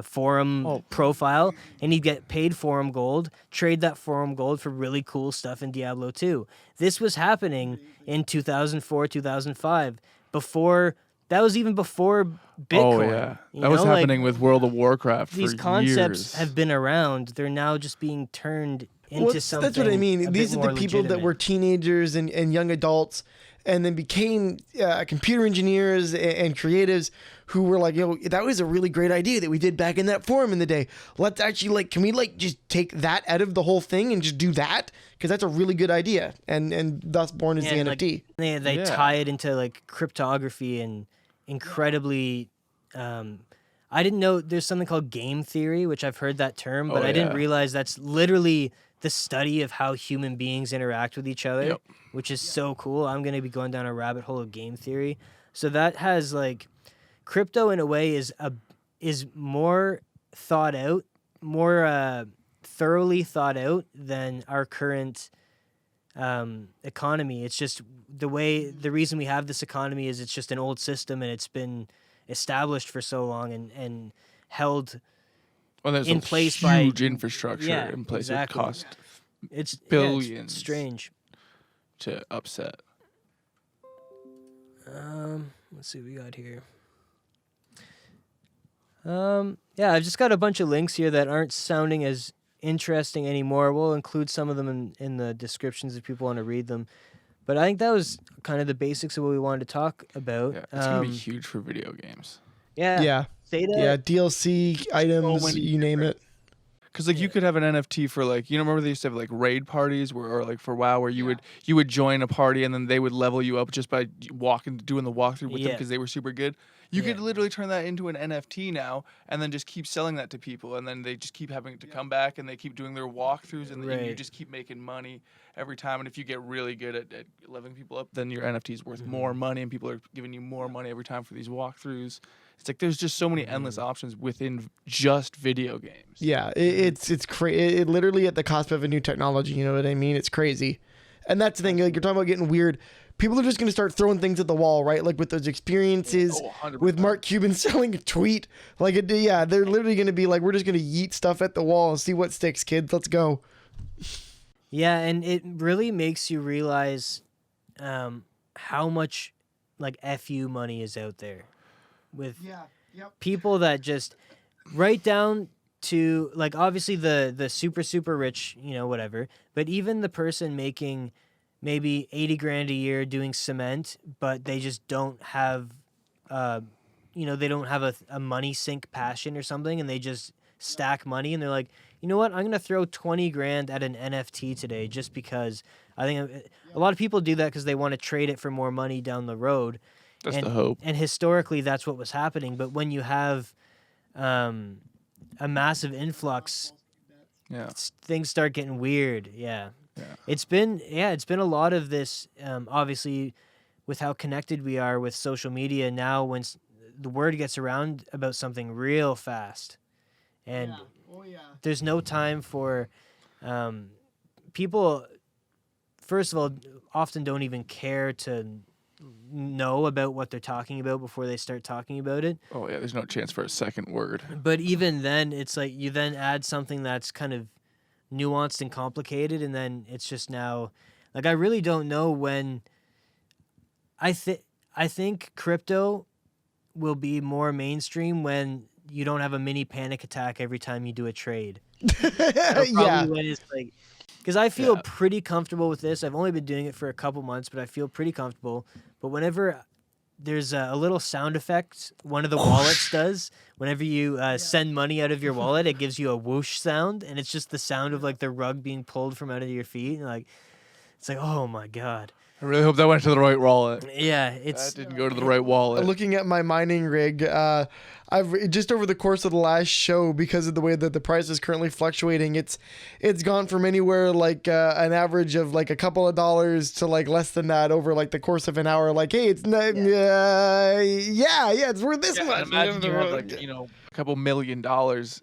forum profile, and he'd get paid Forum Gold, trade that Forum Gold for really cool stuff in Diablo 2. This was happening in 2004, 2005, before that was even before Bitcoin. Oh yeah, you that was know, like, happening with World of Warcraft these for concepts years. have been around. They're now just being turned into Well, something. that's what I mean. a These bit are the more people that legitimate. were teenagers and young adults, and then became computer engineers and creatives who were like, that was a really great idea that we did back in that forum in the day. Let's actually can we just take that out of the whole thing and just do that? Because that's a really good idea. And thus born is the And, NFT. They Yeah. tie it into like cryptography and incredibly. I didn't know there's something called game theory, which I've heard that term, but Oh, I didn't yeah. realize that's literally the study of how human beings interact with each other, Yep. which is so cool. I'm going to be going down a rabbit hole of game theory. So that has like crypto in a way is more thought out, more thoroughly thought out than our current economy. It's just the reason we have this economy is it's just an old system and it's been established for so long and held Well, there's in a place by huge infrastructure yeah, in place exactly. that cost it's billions. it's strange. to upset. Let's see what we got here. Yeah, I've just got a bunch of links here that aren't sounding as interesting anymore. We'll include some of them in the descriptions if people want to read them. But I think that was kind of the basics of what we wanted to talk about. Yeah, it's gonna be huge for video games. Yeah. Theta. Yeah, DLC items, many you name it. Because you could have an NFT for remember they used to have like raid parties or for WoW where you would join a party and then they would level you up just by doing the walkthrough with them because they were super good. You could literally turn that into an NFT now and then just keep selling that to people and then they just keep having to come back and they keep doing their walkthroughs and then you just keep making money every time. And if you get really good at leveling people up, then your NFT is worth more money and people are giving you more money every time for these walkthroughs. It's like there's just so many endless options within just video games. Yeah, it's crazy. It literally at the cusp of a new technology. You know what I mean? It's crazy, and that's the thing. Like you're talking about getting weird. People are just gonna start throwing things at the wall, right? Like with those experiences with Mark Cuban selling a tweet. Like they're literally gonna be like, we're just gonna yeet stuff at the wall and see what sticks, kids. Let's go. Yeah, and it really makes you realize how much like FU money is out there with people that just right down to like obviously the super rich, whatever, but even the person making maybe 80 grand a year doing cement, but they just don't have they don't have a money sink passion or something, and they just stack money and they're like, you know what, I'm gonna throw 20 grand at an NFT today just because. I think a lot of people do that because they want to trade it for more money down the road. That's the hope. And historically, that's what was happening. But when you have a massive influx, things start getting weird. Yeah. It's been a lot of this. Obviously, with how connected we are with social media now, when the word gets around about something real fast, and there's no time for people. First of all, often don't even care to know about what they're talking about before they start talking about it. Oh yeah, there's no chance for a second word. But even then, it's like you then add something that's kind of nuanced and complicated, and then it's just now like I really don't know when. I think crypto will be more mainstream when you don't have a mini panic attack every time you do a trade. Yeah. When it's like, because I feel pretty comfortable with this. I've only been doing it for a couple months, but I feel pretty comfortable. But whenever there's a little sound effect one of the wallets does, whenever you send money out of your wallet, it gives you a whoosh sound, and it's just the sound of like the rug being pulled from out of your feet, and it's like, oh my god. I really hope that went to the right wallet. Yeah, it's That didn't go to the right wallet. Looking at my mining rig, I've just over the course of the last show, because of the way that the price is currently fluctuating, it's gone from anywhere like an average of like a couple of dollars to like less than that over like the course of an hour. Like, hey, it's not, it's worth this much. Imagine you have like a couple $1 million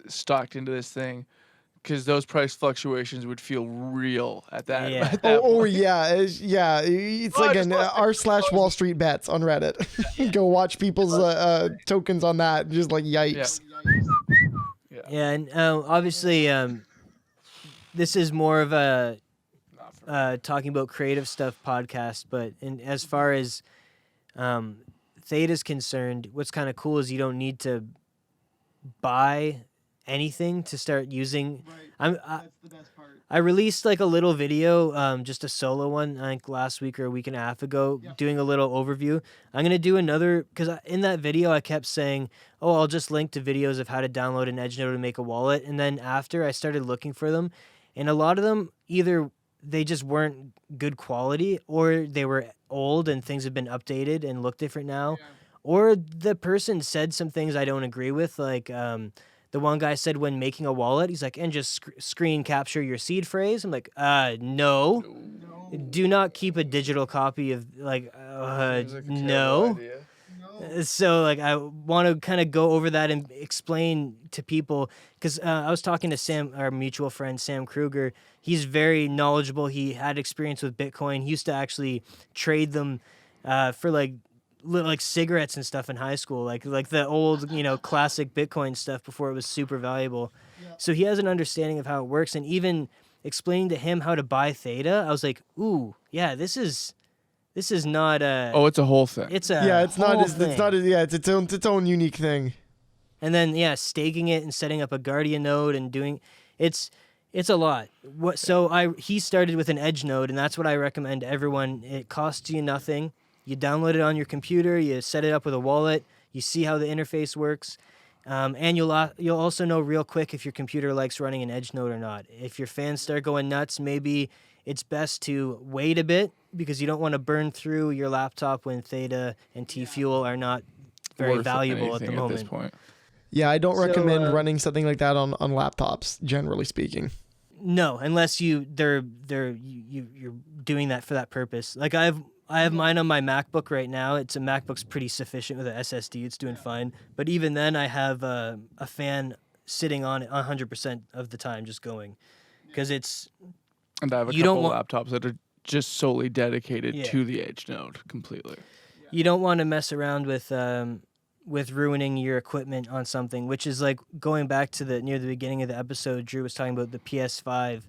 stocked into this thing. Because those price fluctuations would feel real at that. Yeah. At that point. It's like an r/Wall Street Bets on Reddit. Go watch people's tokens on that. Just like yikes. Yeah, and obviously, this is more of a talking about creative stuff podcast. But as far as Theta's concerned, what's kind of cool is you don't need to buy anything to start using. That's the best part. I released like a little video, just a solo one, I think last week or a week and a half ago, doing a little overview. I'm going to do another, because in that video I kept saying, oh, I'll just link to videos of how to download an edge node and make a wallet. And then after I started looking for them, and a lot of them, either they just weren't good quality, or they were old and things have been updated and look different now. Or the person said some things I don't agree with, like the one guy said when making a wallet, he's like, and just screen capture your seed phrase. I'm like, no. Do not keep a digital copy of, like, no. So, like, I want to kind of go over that and explain to people, because I was talking to Sam, our mutual friend, Sam Kruger. He's very knowledgeable. He had experience with Bitcoin. He used to actually trade them for, like cigarettes and stuff in high school, like the old, classic Bitcoin stuff before it was super valuable. So he has an understanding of how it works, and even explaining to him how to buy Theta, I was like, ooh, yeah, this is not a... Oh, it's a whole thing. It's a Yeah, it's not whole as thing. it's not as, yeah, it's its own unique thing. And then staking it and setting up a Guardian node and doing it's a lot. He started with an edge node, and that's what I recommend to everyone. It costs you nothing. You download it on your computer, you set it up with a wallet, you see how the interface works, and you'll also know real quick if your computer likes running an edge node or not. If your fans start going nuts, maybe it's best to wait a bit, because you don't want to burn through your laptop when Theta and T-Fuel are not very Worth valuable at the anything moment. At this point. Yeah, I don't recommend running something like that on laptops, generally speaking. No, unless you're doing that for that purpose. Like I have mine on my MacBook right now. A MacBook's pretty sufficient with an SSD. It's doing fine. But even then, I have a fan sitting on it 100% of the time, just going, because it's. And I have a couple laptops that are just solely dedicated to the edge node completely. You don't want to mess around with ruining your equipment on something, which is like going back to near the beginning of the episode. Drew was talking about the PS5,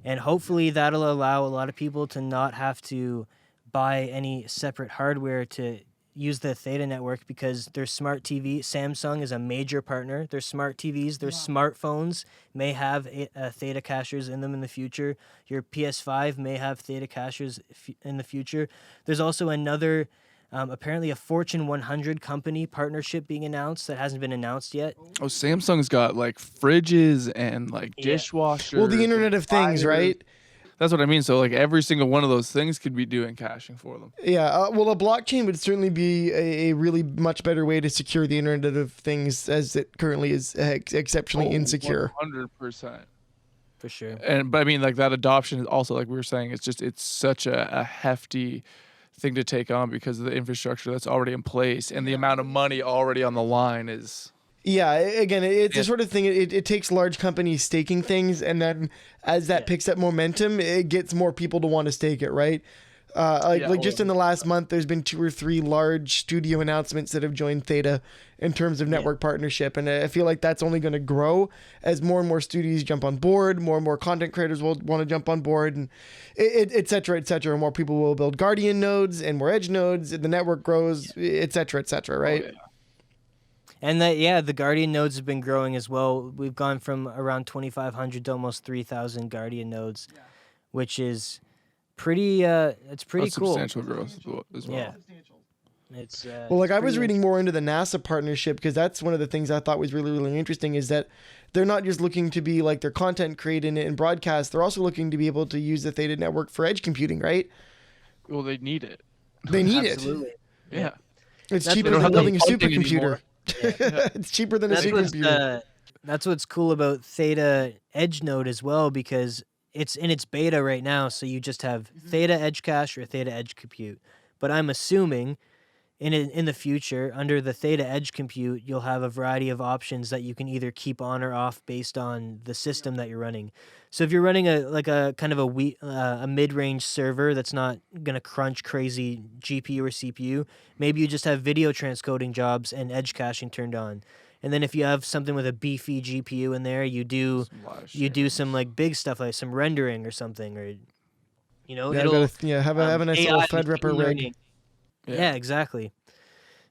and hopefully that'll allow a lot of people to not have to buy any separate hardware to use the Theta network, because their smart TV, Samsung is a major partner. Their smart TVs, their smartphones may have Theta cachers in them in the future. Your PS5 may have Theta cachers in the future. There's also another, apparently a Fortune 100 company partnership being announced that hasn't been announced yet. Oh, Samsung's got like fridges and like dishwashers. Well, the Internet of Things, right? That's what I mean. So like every single one of those things could be doing caching for them. Yeah, well, a blockchain would certainly be a really much better way to secure the Internet of Things, as it currently is exceptionally insecure. 100%. For sure. But I mean, like that adoption is also, like we were saying, it's such a hefty thing to take on because of the infrastructure that's already in place and the amount of money already on the line is. Yeah, again, it's a sort of thing. It takes large companies staking things, and then as that picks up momentum, it gets more people to want to stake it, right? Just in the last month, there's been 2 or 3 large studio announcements that have joined Theta in terms of network partnership, and I feel like that's only going to grow as more and more studios jump on board, more and more content creators will want to jump on board, and et cetera, et cetera. More people will build Guardian nodes and more edge nodes, and the network grows, et cetera, right? Oh, yeah. And the Guardian nodes have been growing as well. We've gone from around 2,500 to almost 3,000 Guardian nodes, which is pretty. It's pretty That's cool. Substantial growth as well. Yeah. It's well, like I was pretty reading more into the NASA partnership, because that's one of the things I thought was really, really interesting, is that they're not just looking to be like their content created and broadcast. They're also looking to be able to use the Theta network for edge computing, right? Well, they need it. They need Absolutely. it. Yeah. It's That's cheaper what than they building a don't think supercomputer. anymore. It's cheaper than a supercomputer. That's what's cool about Theta Edge Node as well, because it's in its beta right now. So you just have Theta Edge Cache or Theta Edge Compute. But I'm assuming in the future, under the Theta Edge Compute, you'll have a variety of options that you can either keep on or off based on the system that you're running. So if you're running a kind of a mid-range server that's not gonna crunch crazy GPU or CPU, maybe you just have video transcoding jobs and edge caching turned on. And then if you have something with a beefy GPU in there, you do some like big stuff, like some rendering or something, or have a nice little AI Threadripper machine rig. learning. Yeah, exactly.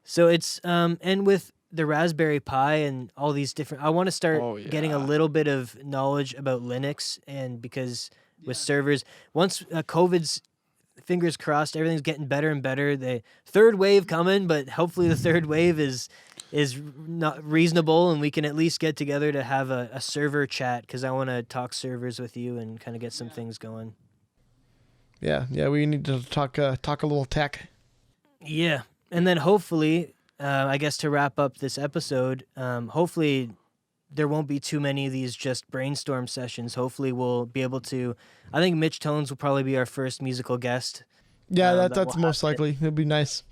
So it's and with the Raspberry Pi and all these different, I want to start getting a little bit of knowledge about Linux, and because with servers, once COVID's, fingers crossed, everything's getting better and better. The third wave coming, but hopefully the third wave is not reasonable, and we can at least get together to have a server chat, because I want to talk servers with you and kind of get some things going. Yeah, we need to talk a little tech. Yeah, and then hopefully, I guess to wrap up this episode, hopefully there won't be too many of these just brainstorm sessions. Hopefully we'll be able to, I think Mitch Tones will probably be our first musical guest. Yeah, that's most likely. It'd be nice.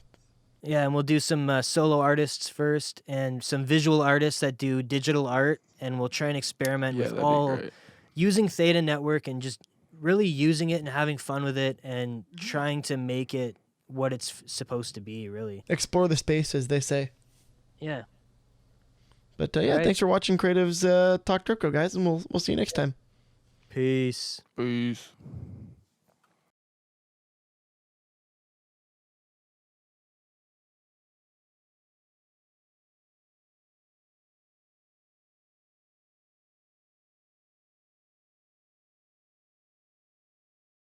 Yeah, and we'll do some solo artists first and some visual artists that do digital art, and we'll try and experiment with all using Theta Network and just really using it and having fun with it and trying to make it what it's supposed to be, really. Explore the space, as they say. Yeah. But thanks for watching Creatives Talk Crypto, guys, and we'll see you next time. Peace. Peace.